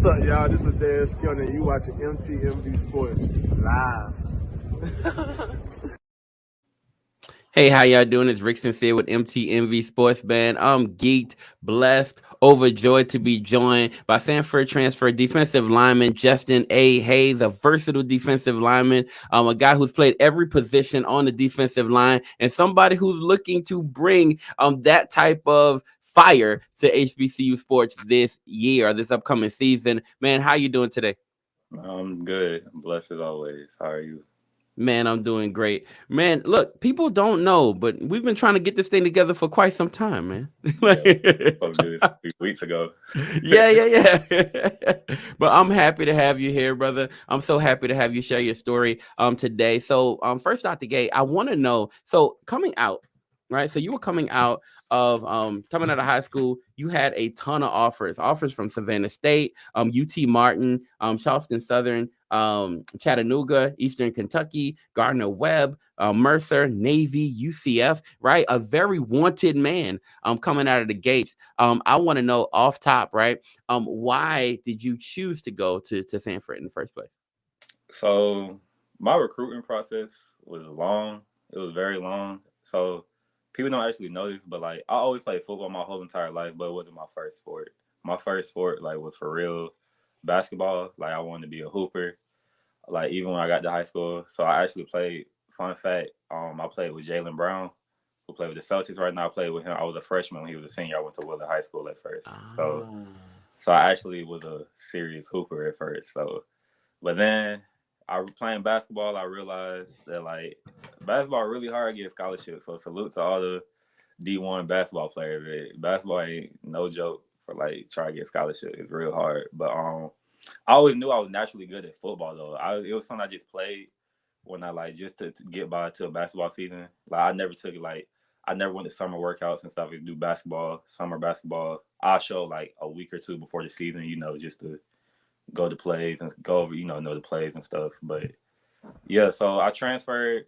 What's up, y'all? This is Dan Skillen, and you watching MTMV Sports live. Hey, how y'all doing? It's Rick Sincere with MTMV Sports Band. I'm geeked, blessed, overjoyed to be joined by Sanford transfer defensive lineman Justin A. Hayes, a versatile defensive lineman, a guy who's played every position on the defensive line, and somebody who's looking to bring that type of fire to HBCU sports this year, this upcoming season. Man, how you doing today? I'm good. I'm blessed as always. How are you? Man, I'm doing great. Man, look, people don't know, but we've been trying to get this thing together for quite some time, man. Yeah, supposed to do this 3 weeks ago. Yeah. But I'm happy to have you here, brother. I'm so happy to have you share your story today. So first out the gate, I want to know, so coming out, right? So you were coming out of high school, you had a ton of offers from Savannah State, UT Martin, Charleston Southern, Chattanooga, Eastern Kentucky, Gardner Webb, Mercer, Navy, UCF, right? A very wanted man coming out of the gates. I want to know off top, right? Why did you choose to go to Sanford in the first place? So my recruiting process was long. It was very long. So people don't actually know this, but like I always played football my whole entire life, but it wasn't my first sport. My first sport like was for real basketball. Like I wanted to be a hooper. Like even when I got to high school. So I actually played, fun fact, I played with Jalen Brown, who played with the Celtics right now. I played with him. I was a freshman when he was a senior. I went to Willard High School at first. So I actually was a serious hooper at first. So but then I was playing basketball, I realized that like basketball really hard to get scholarships. So salute to all the D1 basketball players. Basketball ain't no joke for like trying to get scholarship. It's real hard. But I always knew I was naturally good at football though. It was something I just played when I like just to get by to a basketball season. Like I never took it like I never went to summer workouts and stuff. I do basketball, summer basketball. I'll show like a week or two before the season, just to go to plays and go over, know the plays and stuff. But yeah, so I transferred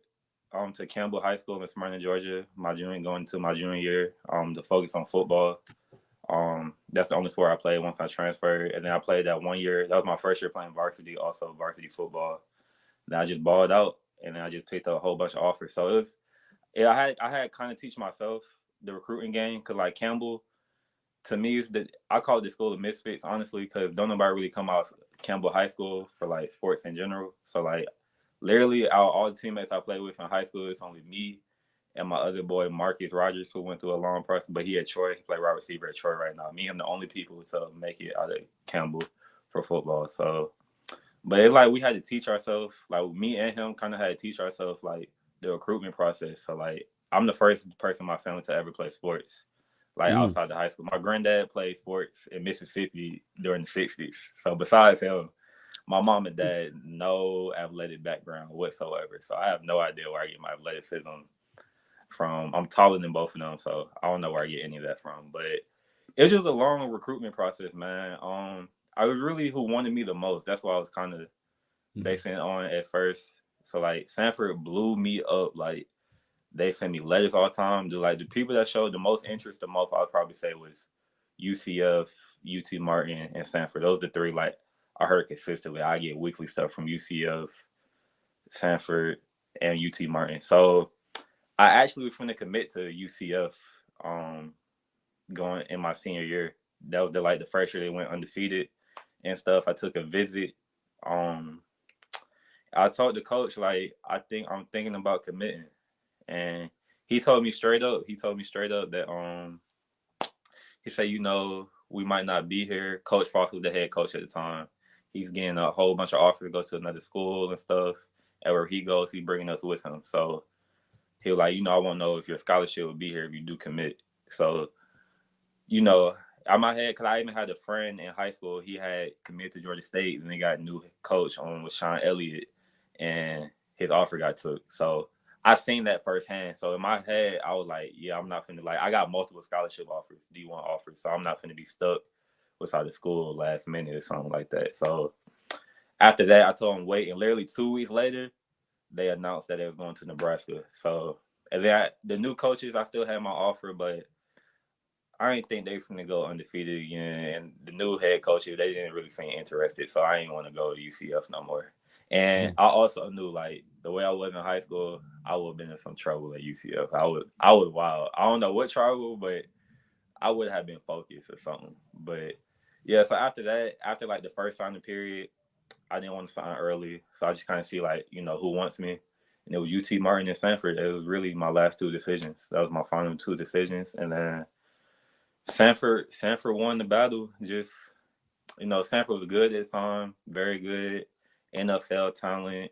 to Campbell High School in Smyrna, Georgia, going into my junior year, to focus on football. That's the only sport I played once I transferred. And then I played that 1 year. That was my first year playing varsity, also varsity football. Then I just balled out and then I just picked up a whole bunch of offers. So it was I had kind of teach myself the recruiting game because like Campbell, to me, I call it the school of misfits, honestly, because don't nobody really come out of Campbell High School for like sports in general. So like literally all the teammates I played with in high school, it's only me and my other boy Marcus Rogers, who went through a long process, but he at Troy. He played wide receiver at Troy right now. Me and him the only people to make it out of Campbell for football. So but it's like we had to teach ourselves, like me and him kind of had to teach ourselves like the recruitment process. So like I'm the first person in my family to ever play sports, like outside the high school. My granddad played sports in Mississippi during the 60s. So besides him, my mom and dad, no athletic background whatsoever. So I have no idea where I get my athleticism from. I'm taller than both of them, so I don't know where I get any of that from. But it's just a long recruitment process, man. I was really who wanted me the most. That's why I was kind of basing it on at first. So like Sanford blew me up. Like they sent me letters all the time. The people that showed the most interest the most, I would probably say was UCF, UT Martin, and Sanford. Those are the three like I heard consistently. I get weekly stuff from UCF, Sanford, and UT Martin. So I actually was going to commit to UCF going in my senior year. That was the first year they went undefeated and stuff. I took a visit. I told the coach, like, I'm thinking about committing. And he told me straight up that he said, we might not be here. Coach Foster was the head coach at the time. He's getting a whole bunch of offers to go to another school and stuff. And where he goes, he's bringing us with him. So he was like, I want to know if your scholarship will be here if you do commit. So, I might have, because I even had a friend in high school. He had committed to Georgia State, and they got a new coach on with Sean Elliott, and his offer got took. So I seen that firsthand. So in my head, I was like, yeah, I'm not finna, I got multiple scholarship offers, D1 offers, so I'm not finna be stuck without the school last minute or something like that. So after that, I told him wait, and literally 2 weeks later, they announced that they was going to Nebraska. So and then the new coaches, I still had my offer, but I didn't think they was gonna go undefeated again, and the new head coach, they didn't really seem interested, so I didn't want to go to UCF no more. And I also knew like the way I was in high school, I would have been in some trouble at UCF. I was wild. I don't know what trouble, but I would have been focused or something. But yeah, so after that, after like the first signing period, I didn't want to sign early, so I just kind of see like who wants me, and it was UT Martin and Sanford. It was really my last two decisions. That was my final two decisions, and then Sanford won the battle. Just Sanford was good at the time, very good NFL talent.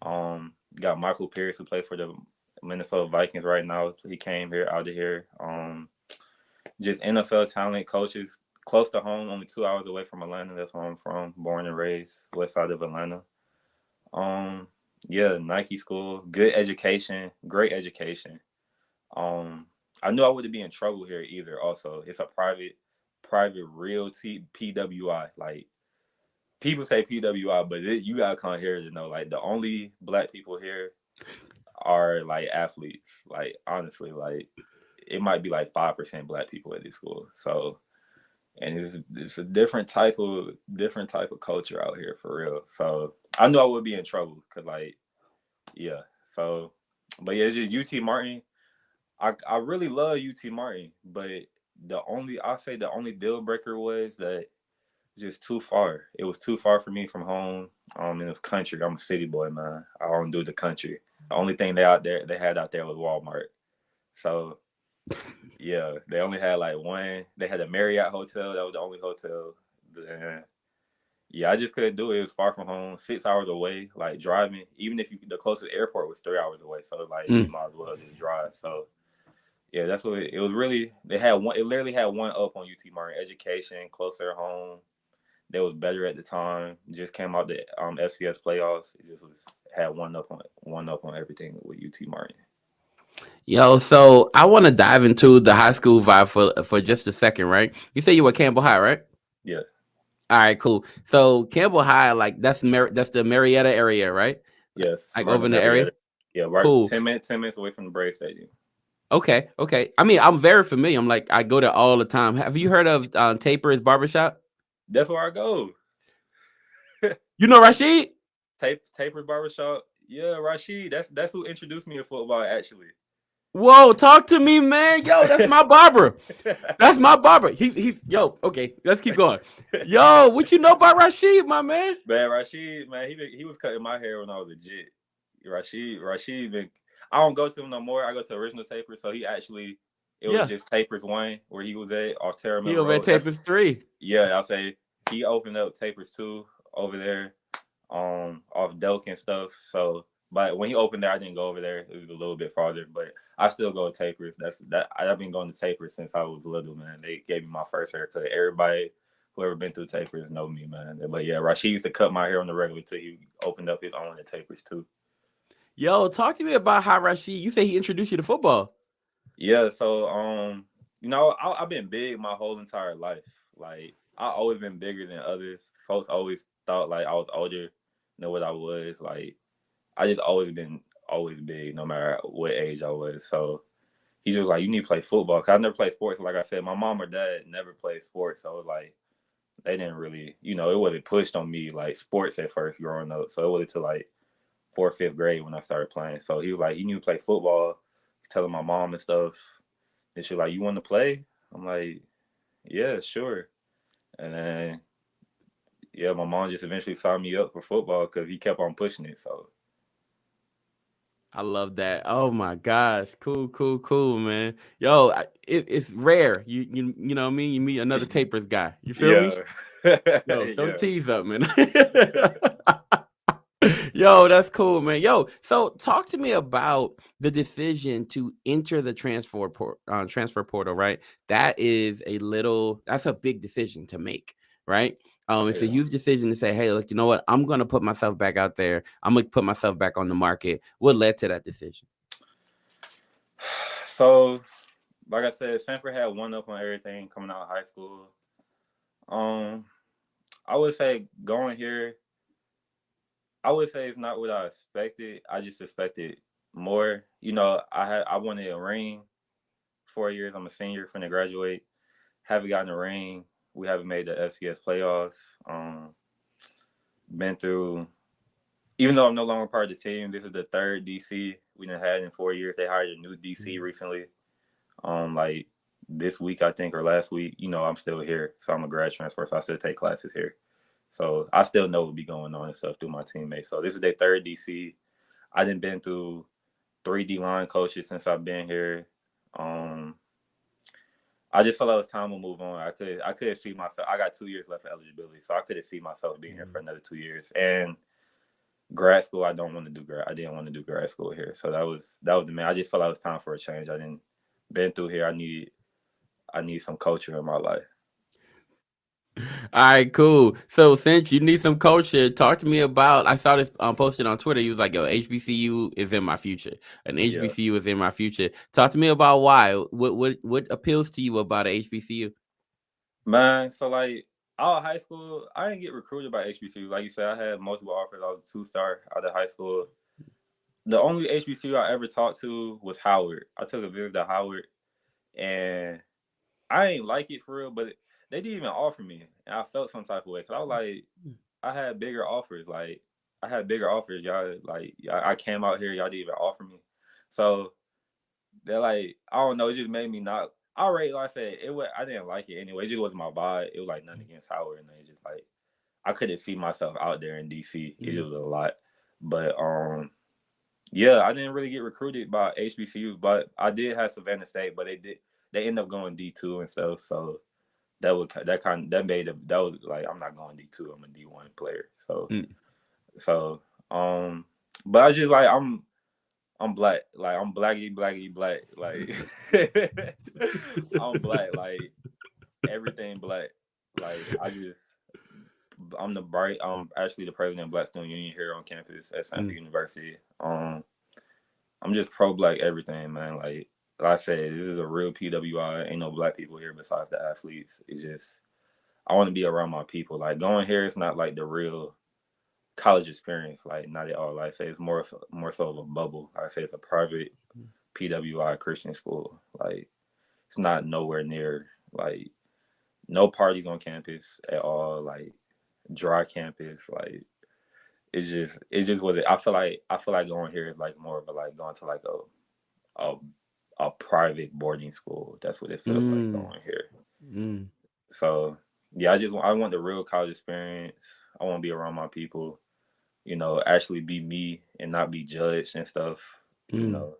Got Michael Pierce who played for the Minnesota Vikings right now. He came here out of here. Just NFL talent, coaches close to home, only 2 hours away from Atlanta. That's where I'm from, born and raised, west side of Atlanta. Yeah, Nike school, good education, great education. I knew I wouldn't be in trouble here either. Also, it's a private real PWI. Like people say PWI, but you gotta come here to know like the only black people here are like athletes. Like honestly, like it might be like 5% black people at this school. So, and it's a different type of culture out here for real. So I knew I would be in trouble because like yeah. So, but yeah, it's just UT Martin. I really love UT Martin, but I'll say the only deal breaker was that just too far. It was too far for me from home. And it was country. I'm a city boy, man. I don't do the country. The only thing they had out there was Walmart. So yeah, they only had like one. They had a Marriott hotel. That was the only hotel. And yeah, I just couldn't do it. It was far from home, 6 hours away. Like driving, even if the closest airport was 3 hours away. So like you might as well just drive. So yeah, that's what it was. Really, they had one. It literally had one up on UT Martin: education, closer at home. They was better at the time. Just came out the FCS playoffs. It just had one up on everything with UT Martin. Yo, so I want to dive into the high school vibe for just a second, right? You say you were Campbell High, right? Yeah. All right, cool. So Campbell High, like that's the Marietta area, right? Yes. Like Right over in the area. Yeah, right. Cool. 10 minutes away from the Braves Stadium. Okay. I mean, I'm very familiar. I'm like, I go there all the time. Have you heard of Taper's Barbershop? That's where I go. You know Rashid? Taper's Barbershop. Yeah, Rashid. That's who introduced me to football, actually. Whoa, talk to me, man. Yo, that's my barber. That's my barber. He's yo. Okay, let's keep going. Yo, what you know about Rashid, my man? Man, Rashid, man, he was cutting my hair when I was legit. Rashid been. I don't go to him no more. I go to Original Taper. So he actually, was just Tapers 1 where he was at off Terra Mill He over Road. at Tapers 3. Yeah, I'll say he opened up Tapers 2 over there, off Delk and stuff. So, but when he opened there, I didn't go over there. It was a little bit farther, but I still go to Tapers. I've been going to Tapers since I was little, man. They gave me my first haircut. Everybody whoever been through Tapers know me, man. But yeah, Rashid used to cut my hair on the regular till he opened up his own at Tapers too. Yo, talk to me about how Rashid. You say he introduced you to football. Yeah, so I've been big my whole entire life. Like I always been bigger than others. Folks always thought like I was older than what I was. Like I just always been big, no matter what age I was. So he's just like, you need to play football. Cause I never played sports. Like I said, my mom or dad never played sports. So it was like they didn't really, it wasn't pushed on me like sports at first growing up. So it was to like 4th, 5th grade when I started playing. So he was like, you need to play football. He's telling my mom and stuff. And she's like, you want to play? I'm like, yeah, sure. And then, yeah, my mom just eventually signed me up for football because he kept on pushing it. So I love that. Oh my gosh, cool, man. Yo, it's rare. You know what I mean? You meet another Tapers guy. You feel me? Yo, don't tease up, man. Yo, that's cool, man. Yo, so talk to me about the decision to enter the transfer portal, right? That's a big decision to make, right? It's a huge decision to say, hey, look, you know what? I'm going to put myself back out there. I'm going to put myself back on the market. What led to that decision? So, like I said, Sanford had one up on everything coming out of high school. I would say going here, I would say it's not what I expected. I just expected more. I wanted a ring 4 years. I'm a senior, finna graduate. Haven't gotten a ring. We haven't made the FCS playoffs. Been through, even though I'm no longer part of the team, this is the third DC we done had in 4 years. They hired a new DC recently. Like this week, I think, or last week, I'm still here. So I'm a grad transfer, so I still take classes here. So I still know what be going on and stuff through my teammates. So this is their third DC. I done been through 3 D-line coaches since I've been here. I just felt like it was time to move on. I could see myself. I got 2 years left of eligibility, so I couldn't see myself being here for another 2 years. And grad school, I didn't want to do grad school here. So that was the main. I just felt like it was time for a change. I didn't been through here. I need some culture in my life. All right, cool. So since you need some culture, talk to me about. I saw this posted on Twitter. He was like, "Yo, HBCU is in my future. An HBCU is in my future." Talk to me about why. What appeals to you about a HBCU? Man, so like out of high school, I didn't get recruited by HBCU. Like you said, I had multiple offers. I was a 2-star out of high school. The only HBCU I ever talked to was Howard. I took a visit to Howard, and I ain't like it for real, but they didn't even offer me, and I felt some type of way because I was like, I had bigger offers. Like I had bigger offers. Y'all I came out here, y'all didn't even offer me. So they're like, I don't know, it just made me not. Already, like I said, I didn't like it anyway. It just wasn't my vibe. It was like nothing against Howard, and it's just like I couldn't see myself out there in DC. It just was a lot, but yeah, I didn't really get recruited by HBCU, but I did have Savannah State, but they ended up going D2 and stuff. So that was like I'm not going D2. I'm a D1 player. So but I just like I'm black. Like I'm blacky black. Like I'm black. Like everything black. Like I'm actually the president of Black Student Union here on campus at Stanford University. I'm just pro-black everything, man. Like I said, this is a real PWI. Ain't no black people here besides the athletes. It's just I want to be around my people. Like going here, it's not like the real college experience. Like not at all. Like I say, it's more so of a bubble. I say it's a private PWI Christian school. Like it's not nowhere near like no parties on campus at all. Like dry campus. Like it's just what I feel like going here is like more of a like going to like a private boarding school. That's what it feels like going here. So yeah, I want the real college experience. I want to be around my people, actually be me and not be judged and stuff.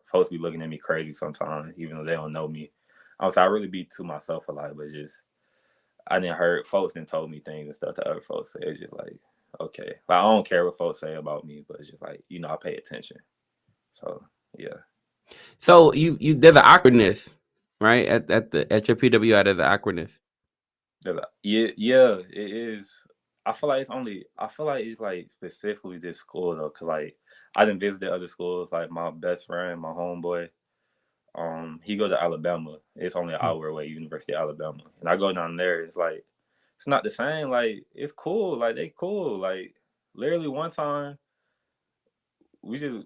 Folks be looking at me crazy sometimes, even though they don't know me. I really be to myself a lot, but just I didn't heard folks and told me things and stuff to other folks. So it's just like, okay. Like, I don't care what folks say about me, but it's just like, I pay attention. So yeah. So you there's an awkwardness, right? At your PWI, there's an awkwardness. Yeah, it is. I feel like it's like specifically this school though, cause like I didn't visit other schools. Like my best friend, my homeboy, he go to Alabama. It's only an hour away, University of Alabama, and I go down there. It's like it's not the same. Like it's cool. Like they cool. Like literally one time we just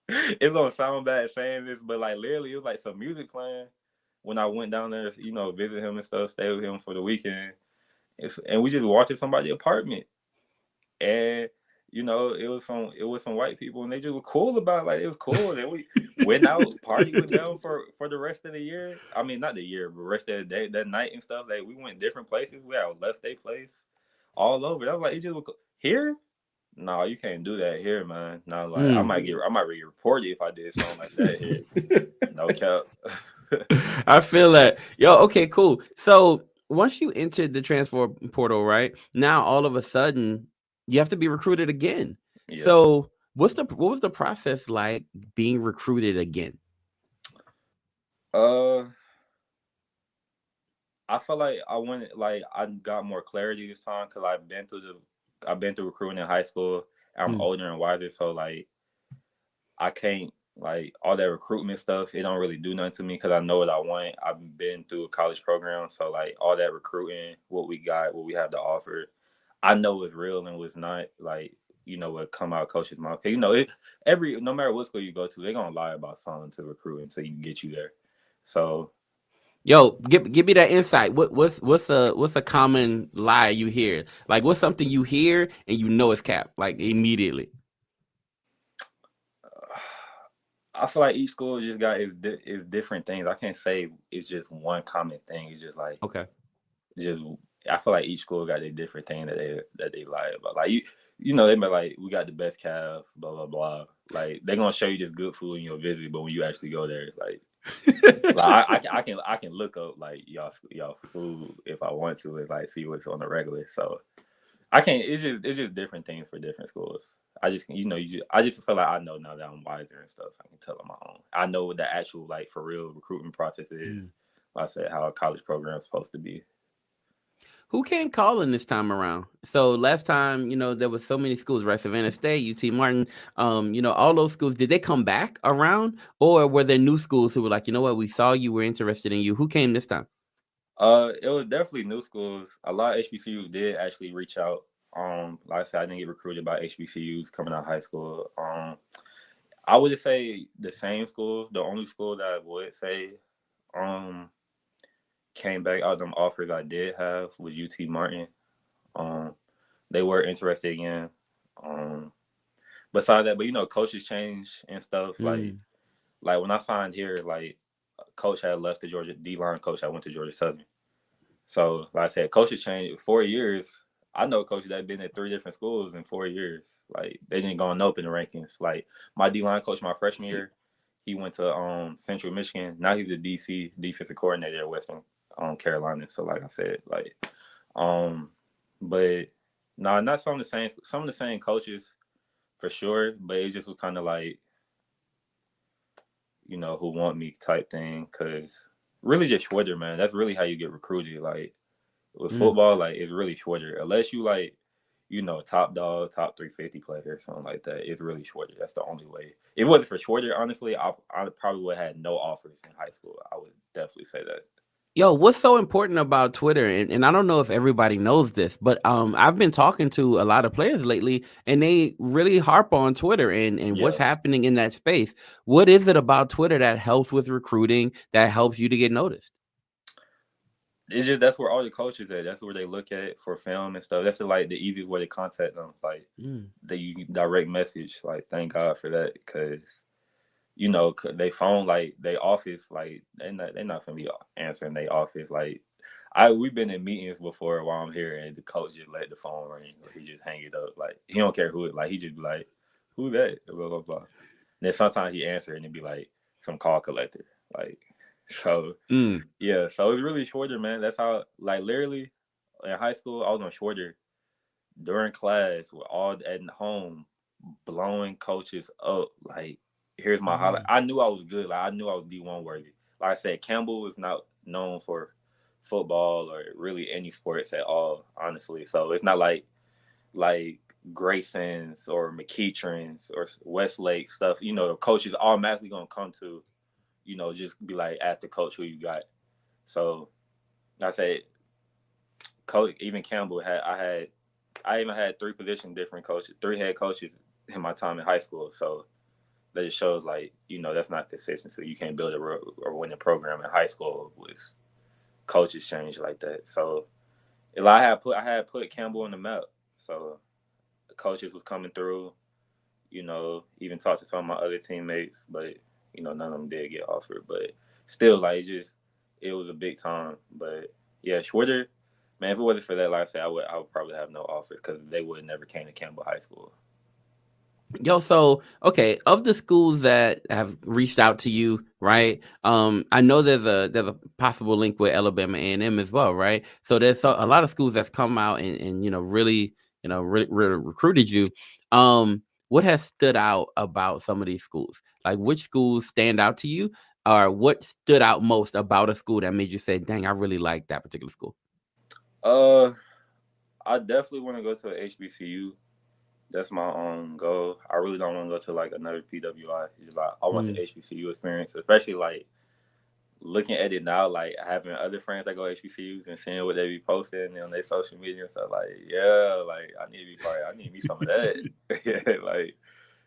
it's gonna sound bad saying this, but like literally it was like some music playing when I went down there, visit him and stuff, stay with him for the weekend. And we just walked to somebody's apartment. And it was some white people and they just were cool about it. Like it was cool. Then we went out, partied with them for the rest of the year. I mean not the year, but the rest of the day, that night and stuff. Like we went different places. We had left their place all over. I was like, it just was here? No, you can't do that here, man. No, like I might get reported if I did something like that here. No cap. I feel that. Yo, okay, cool. So once you entered the transfer portal, right now, all of a sudden you have to be recruited again. Yeah. So what was the process like being recruited again? I feel like I got more clarity this time because I've been through recruiting in high school. I'm older and wiser, so like I can't like all that recruitment stuff. It don't really do nothing to me because I know what I want. I've been through a college program, so like all that recruiting, what we have to offer, I know it's real and what's not. Like what come out of coach's mouth. No matter what school you go to, they're gonna lie about something to recruit until you get you there. So Yo, give me that insight. What's a common lie you hear? Like, what's something you hear and you know it's cap, like immediately? I feel like each school just got is different things. I can't say it's just one common thing. It's just like Okay. just I feel like each school got a different thing that they lie about. Like you know, they be like, we got the best calf, blah blah blah. Like they're gonna show you this good food in your visit, but when you actually go there, it's like I can look up like y'all food if I want to and like see what's on the regular. So I can't. It's just different things for different schools. I just I just feel like I know now that I'm wiser and stuff. I can tell on my own. I know what the actual like for real recruitment process is. Like I said, how a college program is supposed to be. Who came calling this time around? So last time, there was so many schools, right? Savannah State, UT Martin, all those schools. Did they come back around, or were there new schools who were like, you know what, we saw you, we're interested in you? Who came this time? It was definitely new schools. A lot of HBCUs did actually reach out. Like I said, I didn't get recruited by HBCUs coming out of high school. I would say the same schools. The only school that I would say, came back out of them offers I did have was UT Martin. Um, they were interested again. Besides that, but coaches change and stuff. Like when I signed here, like coach had left the Georgia D line coach. I went to Georgia Southern. So like I said, coaches changed 4 years. I know coaches that have been at 3 different schools in 4 years. Like they didn't go up in the rankings. Like my D line coach my freshman year, he went to Central Michigan. Now he's the DC defensive coordinator at Western Carolina. So like I said, like but no, not some of the same coaches for sure, but it just was kind of like, who want me type thing. Cause really just Schwitter, man. That's really how you get recruited. Like with football, like it's really Schwitter. Unless you like, top dog, top 350 player or something like that. It's really Schwitter. That's the only way. If it wasn't for Schwitter, honestly, I probably would have had no offers in high school. I would definitely say that. Yo, what's so important about Twitter? And I don't know if everybody knows this, but I've been talking to a lot of players lately, and they really harp on Twitter and what's Yeah. happening in that space. What is it about Twitter that helps with recruiting, that helps you to get noticed? It's just that's where all the coaches at. That's where they look at for film and stuff. That's like the easiest way to contact them. Like you direct message. Like thank God for that, because they phone like they office like they're not gonna be answering their office. Like we've been in meetings before while I'm here and the coach just let the phone ring or he just hang it up. Like he don't care who it. Like he just be like, who that? Blah blah blah. And then sometimes he answer and it be like some call collector. Like so. Yeah, so it's really Shorter, man. That's how, like, literally in high school, I was on Shorter during class with all at home, blowing coaches up. Like, here's my highlight. I knew I was good. Like, I knew I was D1 worthy. Like I said, Campbell is not known for football or really any sports at all, honestly. So it's not like Grayson's or McEachern's or Westlake stuff. The coach is automatically gonna come to, just be like, ask the coach who you got. So I say, coach, even Campbell I even had 3 different coaches, 3 head coaches in my time in high school. So that just shows like, that's not consistency. You can't build a winning program in high school with coaches change like that. So I had put Campbell on the map. So the coaches was coming through, even talked to some of my other teammates, but none of them did get offered. But still, like it was a big time. But yeah, Schwitter, man, if it wasn't for that, like I said, I would probably have no offers because they would have never came to Campbell High School. Yo, so okay, of the schools that have reached out to you, right? I know there's a possible link with Alabama A&M as well, right? So there's a lot of schools that's come out and really recruited you. What has stood out about some of these schools? Like which schools stand out to you, or what stood out most about a school that made you say, "Dang, I really like that particular school"? I definitely want to go to a HBCU. That's my own goal. I really don't want to go to like another PWI. It's just like I want the HBCU experience, especially like looking at it now, like having other friends that go HBCUs and seeing what they be posting on their social media and stuff. Like, yeah, like I need to be part. I need to be some of that. Like,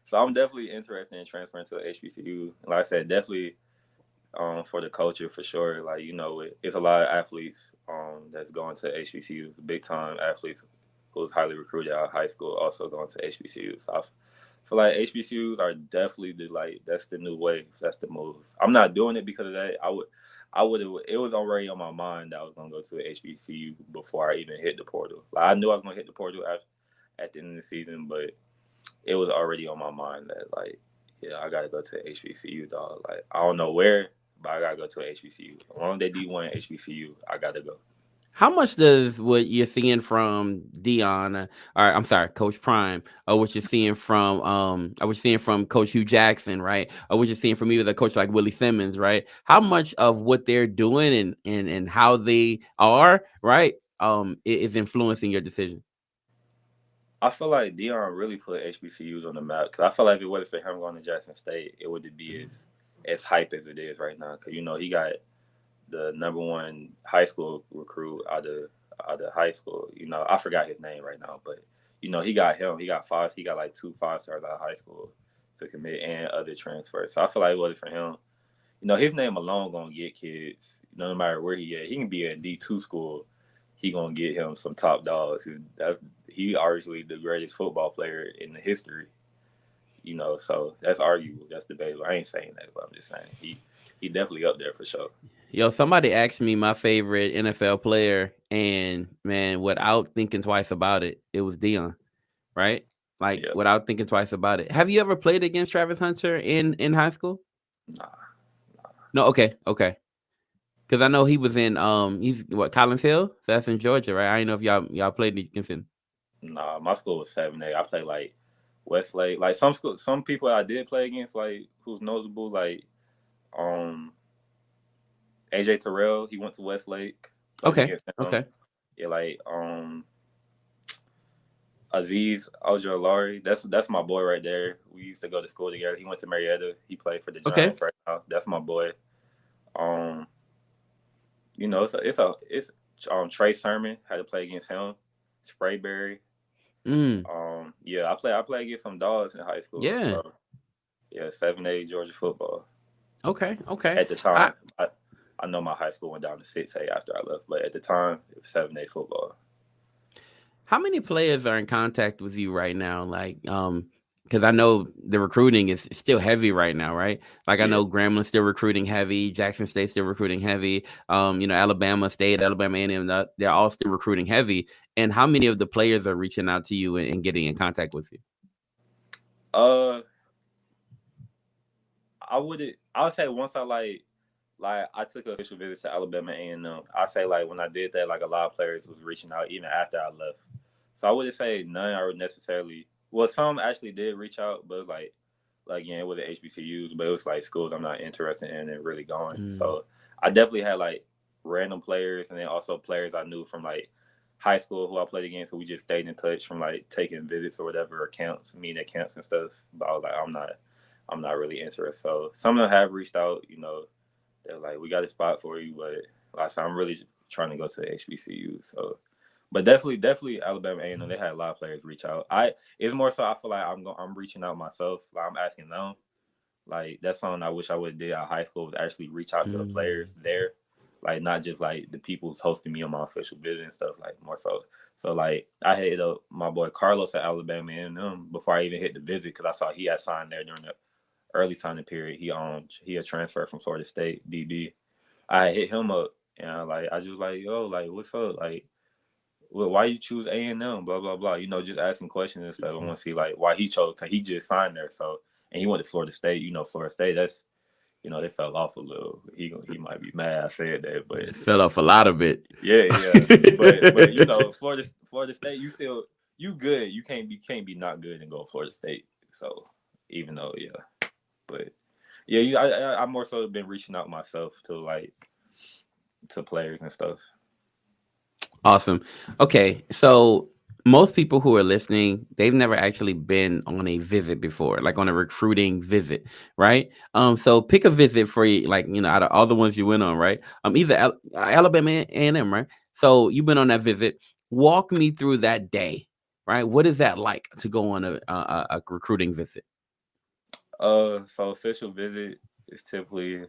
so I'm definitely interested in transferring to a HBCU. Like I said, definitely for the culture for sure. Like it's a lot of athletes that's going to HBCUs, big time athletes who's highly recruited out of high school also going to HBCUs. So I feel like HBCUs are definitely that's the new wave. That's the move. I'm not doing it because of that. I would have. It was already on my mind that I was gonna go to a HBCU before I even hit the portal. Like I knew I was gonna hit the portal at the end of the season, but it was already on my mind that yeah, I gotta go to HBCU, dog. Like I don't know where, but I gotta go to a HBCU. As long as they D1 HBCU, I gotta go. How much does what you're seeing from Dion, or I'm sorry, Coach Prime, or what you're seeing from or what you're seeing from Coach Hugh Jackson, right? Or what you're seeing from either a coach like Willie Simmons, right? How much of what they're doing and how they are, right, is influencing your decision? I feel like Dion really put HBCUs on the map because I feel like if it wasn't for him going to Jackson State, it wouldn't be as hype as it is right now. Because he got the number one high school recruit out of high school. I forgot his name right now, but he got him. He got five. He got like 2 5 stars out of high school to commit and other transfers. So I feel like it wasn't for him. His name alone gonna get kids. No matter where he at, he can be at D2 school. He gonna get him some top dogs. He arguably the greatest football player in the history. So that's arguable. That's debatable. I ain't saying that, but I'm just saying he definitely up there for sure. Yo, somebody asked me my favorite NFL player, and man, without thinking twice about it, it was Dion, right? Like Yeah, without thinking twice about it. Have you ever played against Travis Hunter in high school? nah, No, okay. Because I know he was in he's what, Collins Hill? So that's in Georgia, right? I didn't know if y'all played against him. nah. My school was 7A. I played like Westlake. Like some people I did play against, like who's notable, like um AJ Terrell. He went to Westlake. Played Okay, against him. okay, Yeah, like Aziz Ojolari. That's my boy right there. We used to go to school together. He went to Marietta. He played for the okay, Giants right now. That's my boy. Um, it's Trey Sermon had to play against him. Sprayberry. mm, Yeah, I play against some dogs in high school. yeah, So yeah, 7A Georgia football. okay. At the time, I know my high school went down to 6A after I left, but at the time it was 7A football. How many players are in contact with you right now? Like, because I know the recruiting is still heavy right now, right? Like I Yeah. know Grambling still recruiting heavy, Jackson State still recruiting heavy. Alabama State, Alabama A&M, they're all still recruiting heavy. And how many of the players are reaching out to you and getting in contact with you? Uh, I would say once I took an official visit to Alabama A&M. I say like when I did that, like a lot of players was reaching out even after I left. So I wouldn't say none are necessarily. Well, some actually did reach out, but it was like yeah, it was the HBCUs, but it was like schools I'm not interested in and really going. Mm. So I definitely had like random players, and then also players I knew from like high school who I played against, so we just stayed in touch from like taking visits or whatever, or camps, meeting at camps and stuff. But I was like, I'm not really interested. So some of them have reached out, they're like, we got a spot for you, but like I said, I'm really trying to go to the HBCU. So, but definitely Alabama A&M. They had a lot of players reach out. It's more so I feel like I'm reaching out myself. Like I'm asking them. Like that's something I wish I would have did at high school, was actually reach out to the Mm. players there, like not just like the people who's hosting me on my official visit and stuff. Like more so. So like I hit up my boy Carlos at Alabama A&M before I even hit the visit because I saw he had signed there during the early signing period. He had transferred from Florida State DB. I hit him up and I just like, yo, like what's up, like why you choose A&M, blah blah blah. Just asking questions and stuff. I want to see like why he chose, cause he just signed there. So and he went to Florida State. Florida State. That's they fell off a little. He might be mad I said that, but It fell off a lot of it. yeah. But Florida State, you good. You can't be not good and go to Florida State. So even though but yeah, I more so been reaching out myself to players and stuff. Awesome. Okay, so most people who are listening, they've never actually been on a visit before, like on a recruiting visit, right? So pick a visit for you, like out of all the ones you went on, right? Either Alabama A&M, right? So you've been on that visit. Walk me through that day, right? What is that like to go on a recruiting visit? So official visit is typically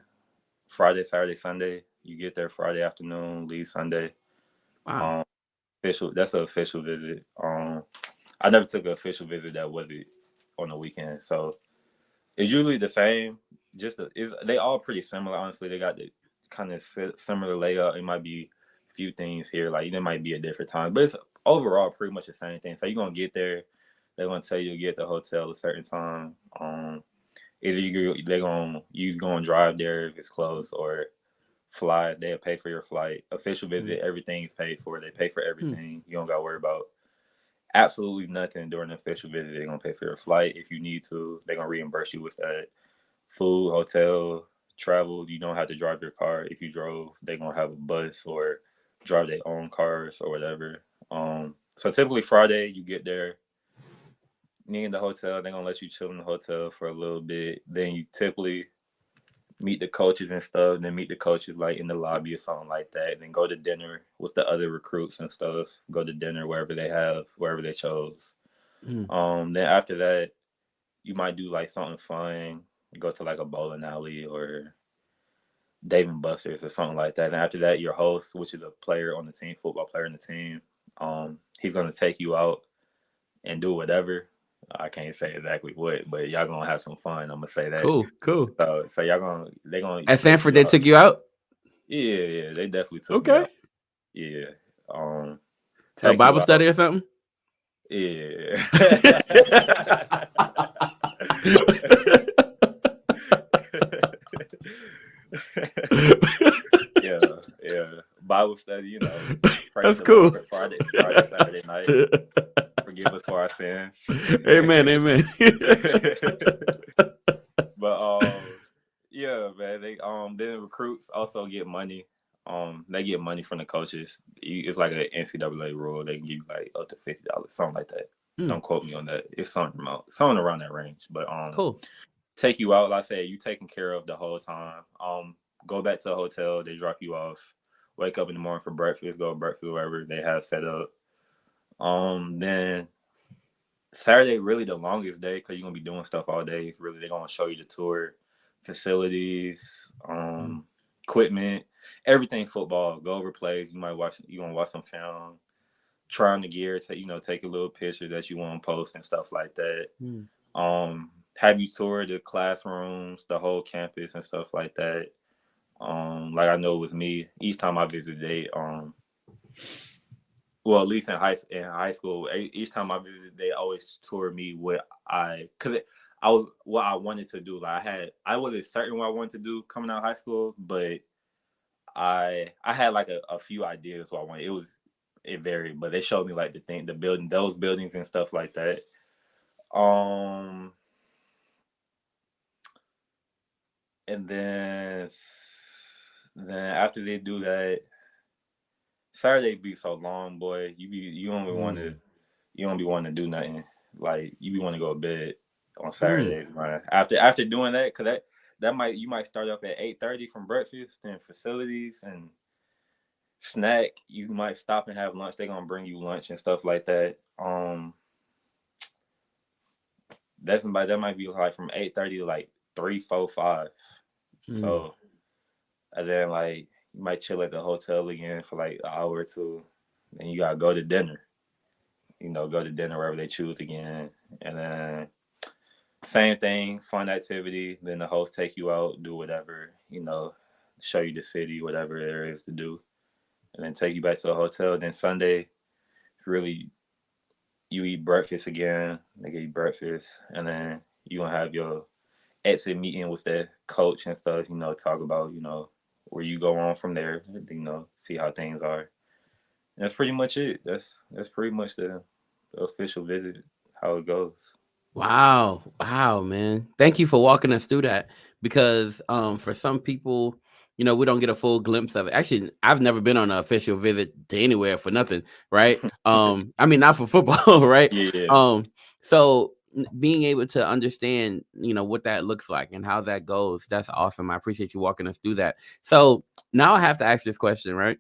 Friday, Saturday, Sunday. You get there Friday afternoon, leave Sunday. Wow. That's an official visit. I never took an official visit that wasn't on the weekend, so it's usually the same. They all pretty similar. Honestly, they got the kind of similar layout. It might be a few things here, like there might be a different time, but it's overall pretty much the same thing. So you're gonna get there. They're gonna tell you to get at the hotel a certain time. Either you gonna drive there if it's close, or fly. They'll pay for your flight. Official visit, everything's paid for. They pay for everything. You don't gotta worry about absolutely nothing during the official visit. They're gonna pay for your flight if you need to. They're gonna reimburse you with that food, hotel, travel. You don't have to drive your car. If you drove, they're gonna have a bus or drive their own cars or whatever. So typically Friday you get there, me in the hotel, they're gonna let you chill in the hotel for a little bit. Then you typically meet the coaches and stuff, then meet the coaches like in the lobby or something like that, and then go to dinner with the other recruits and stuff. Go to dinner wherever they chose. Then after that, you might do like something fun. Go to like a bowling alley or Dave and Buster's or something like that. And after that, your host, which is a player on the team, football player on the team, he's gonna take you out and do whatever. I can't say exactly what, but y'all gonna have some fun. I'm gonna say that. Cool. So they gonna At Sanford, they took you out? Yeah, they definitely took me out. Yeah. A Bible study or something? Yeah. yeah. Bible study, That's cool. Friday, Saturday night. Forgive us for our sins. Amen. But yeah, man. They then recruits also get money. They get money from the coaches. It's like an NCAA rule. They can give you like up to $50, something like that. Don't quote me on that. It's something around that range. But cool. Take you out. Like I said, you taken care of the whole time. Go back to the hotel. They drop you off. Wake up in the morning for breakfast. Go to breakfast wherever they have set up. Then Saturday really the longest day because you're gonna be doing stuff all day. It's really they're gonna show you the tour, facilities, equipment, everything football. Go over plays. You gonna watch some film, try on the gear, take a little picture that you want to post and stuff like that. Have you tour the classrooms, the whole campus and stuff like that. Like I know with me, each time I visited, well, at least in high school, each time I visited, they always toured me what I wanted to do. Like I wasn't certain what I wanted to do coming out of high school, but I had like a few ideas what I wanted. It varied, but they showed me like those buildings and stuff like that. And then after they do that, Saturday be so long, boy. You don't be wanting to do nothing. Like you be want to go to bed on Saturdays, man. After doing that, cause you might start up at 8:30 from breakfast, then facilities and snack. You might stop and have lunch. They're gonna bring you lunch and stuff like that. That might be like from 8:30 to like 3, 4, 5. So, and then like you might chill at the hotel again for like an hour or two. Then you gotta go to dinner. Go to dinner wherever they choose again, and then same thing, fun activity. Then the host take you out, do whatever, show you the city, whatever there is to do, and then take you back to the hotel. Then Sunday, really, you eat breakfast again. They give you breakfast, and then you gonna have your exit meeting with the coach and stuff. Talk about where you go on from there. See how things are. And that's pretty much it. That's pretty much the official visit, how it goes. Wow, man. Thank you for walking us through that because for some people, we don't get a full glimpse of it. Actually, I've never been on an official visit to anywhere for nothing, right? I mean, not for football, right? Yeah. So being able to understand, what that looks like and how that goes, that's awesome. I appreciate you walking us through that. So now I have to ask this question, right?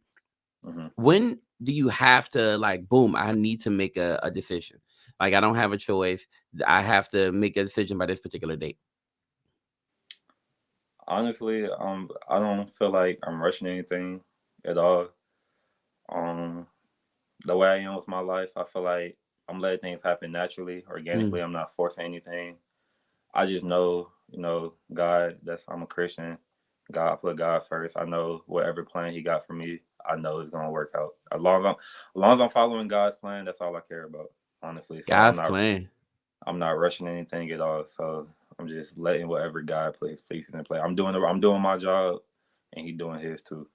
When do you have to like, boom, I need to make a decision? Like, I don't have a choice. I have to make a decision by this particular date. Honestly, I don't feel like I'm rushing anything at all. Um, the way I am with my life, I feel like I'm letting things happen naturally, organically. Mm. I'm not forcing anything. I just know, God. I'm a Christian. God, I put God first. I know whatever plan He got for me, I know it's gonna work out. As long as I'm following God's plan, that's all I care about, honestly. So God's plan. I'm not rushing anything at all. So I'm just letting whatever God plays pieces in play. I'm doing my job, and He doing His too.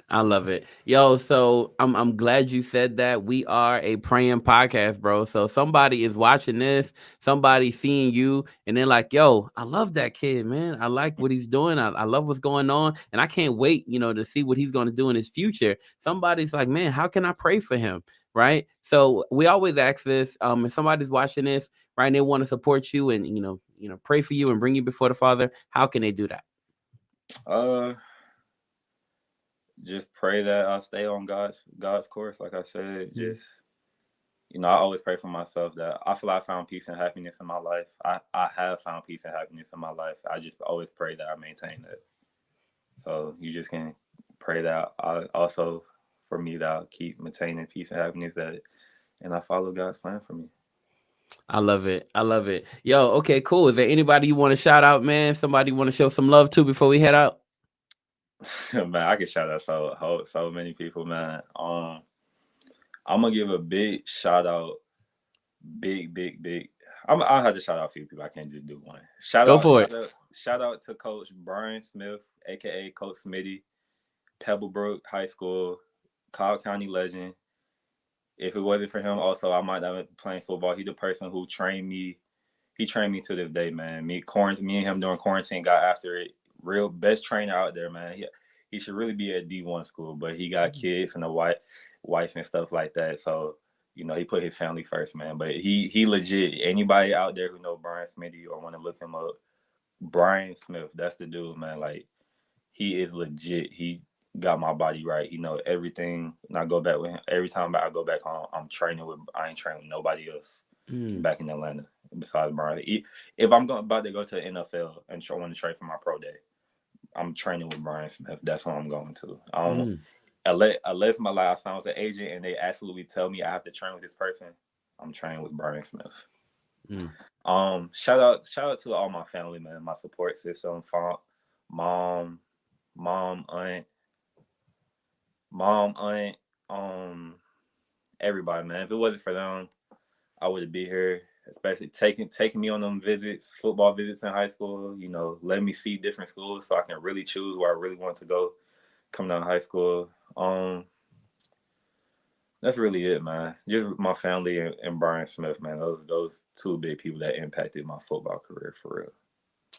I love it. Yo, so I'm glad you said that. We are a praying podcast, bro. So somebody is watching this, somebody seeing you, and they're like, yo, I love that kid, man. I like what he's doing. I love what's going on. And I can't wait, to see what he's going to do in his future. Somebody's like, man, how can I pray for him? Right. So we always ask this. If somebody's watching this, right, and they want to support you and pray for you and bring you before the Father, how can they do that? Uh, just pray that I stay on God's course. Like I said, Mm. just I always pray for myself that I feel like I found peace and happiness in my life. I have found peace and happiness in my life. I just always pray that I maintain that. So you just can pray that I also for me that I'll keep maintaining peace and happiness and I follow God's plan for me. I love it. I love it. Yo, okay, cool. Is there anybody you want to shout out, man? Somebody you want to show some love to before we head out? Man, I can shout out so many people, man. I'm gonna give a big shout out, big. I'll have to shout out a few people. I can't just do one. Shout Go out, for shout it. out, shout out to Coach Brian Smith, aka Coach Smitty, Pebblebrook High School, Cobb County legend. If it wasn't for him, also I might not have been playing football. He the person who trained me. He trained me to this day, man. Me and him during quarantine got after it. Real best trainer out there, man. He should really be at D1 school, but he got kids and a wife and stuff like that. So he put his family first, man. But he legit. Anybody out there who know Brian Smitty or want to look him up, Brian Smith, that's the dude, man. Like he is legit. He got my body right. He know everything. And I go back with him every time I go back home. I ain't training with nobody else Mm. back in Atlanta besides Brian. If I'm about to go to the NFL and want to train for my pro day, I'm training with Brian Smith. That's what I'm going to. I don't Mm. unless my life sounds an agent and they absolutely tell me I have to train with this person. I'm training with Brian Smith. Mm. Shout out to all my family, man. My support system, mom, aunt, aunt, everybody, man. If it wasn't for them, I wouldn't be here. Especially taking me on them football visits in high school. Let me see different schools so I can really choose where I really want to go coming out of high school. That's really it, man. Just my family and Brian Smith, man. Those two big people that impacted my football career for real.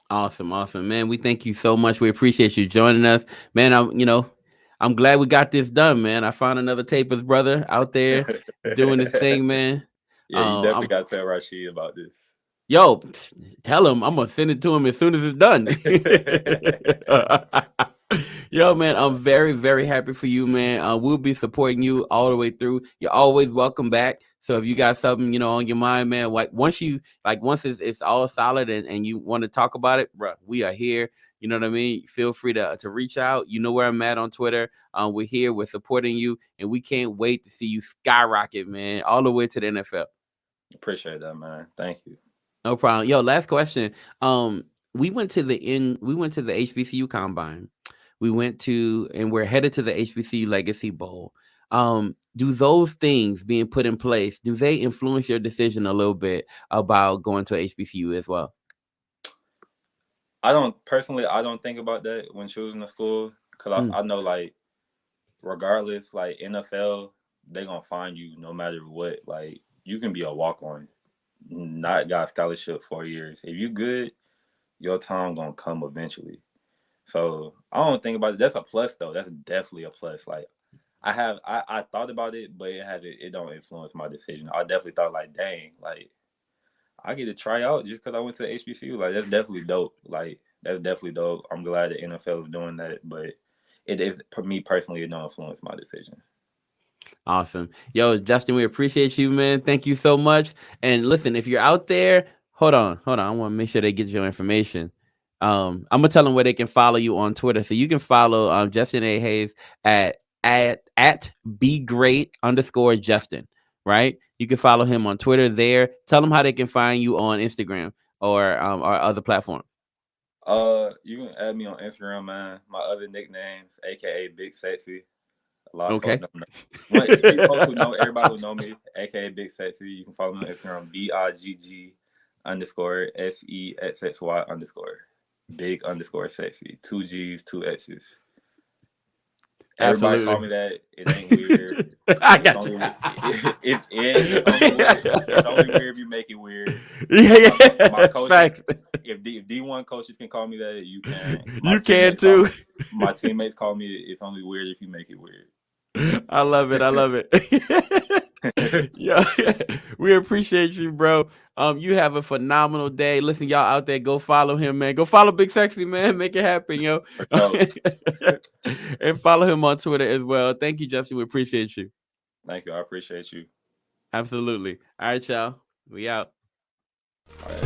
Awesome, man. We thank you so much. We appreciate you joining us, man. I'm glad we got this done, man. I found another Tapers brother out there doing his thing, man. Yeah, you definitely I'm got to tell Rashid about this. Yo, tell him I'm gonna send it to him as soon as it's done. Yo, man, I'm very, very happy for you, man. We'll be supporting you all the way through. You're always welcome back. So if you got something, on your mind, man, once it's all solid and you want to talk about it, bro, we are here. You know what I mean? Feel free to reach out. You know where I'm at on Twitter. We're here. We're supporting you, and we can't wait to see you skyrocket, man, all the way to the NFL. Appreciate that, man. Thank you. No problem. Yo, last question. We went to the HBCU combine. And we're headed to the HBCU Legacy Bowl. Do those things being put in place, do they influence your decision a little bit about going to HBCU as well? I don't think about that when choosing a school because I know, like, regardless, like NFL, they gonna find you no matter what. Like, you can be a walk-on, not got scholarship 4 years. If you good, your time gonna come eventually. So I don't think about it. That's a plus though. That's definitely a plus. Like I thought about it, but it don't influence my decision. I definitely thought like, dang, like I get to try out just because I went to the HBCU. Like that's definitely dope. Like that's definitely dope. I'm glad the NFL is doing that, but it is for me personally. It don't influence my decision. Awesome. Yo, Justin, we appreciate you, man. Thank you so much. And listen, if you're out there, hold on. I want to make sure they get your information. I'm gonna tell them where they can follow you on Twitter. So you can follow Justin A. Hayes at @begreat_Justin. Right? You can follow him on Twitter there. Tell them how they can find you on Instagram or other platforms. You can add me on Instagram, man. My other nicknames, aka Big Sexy. A lot of Okay. folks don't know. Folks who know, everybody who know me, aka Big Sexy. You can follow me on Instagram, BIGG_SEXXY_. Big_sexy. 2 G's, 2 X's. Everybody call me that. It ain't weird. I got you. It's only weird. It's only weird if you make it weird. Yeah. My coach, Facts. if D1 coaches can call me that, you can. You can too. My teammates call me. It's only weird if you make it weird. I love it. I love it. Yeah, we appreciate you, bro. You have a phenomenal day. Listen, y'all out there, go follow him, man. Go follow Big Sexy, man. Make it happen, yo. And follow him on Twitter as well. Thank you, Justin. We appreciate you. Thank you. I appreciate you. Absolutely. All right, y'all. We out. All right.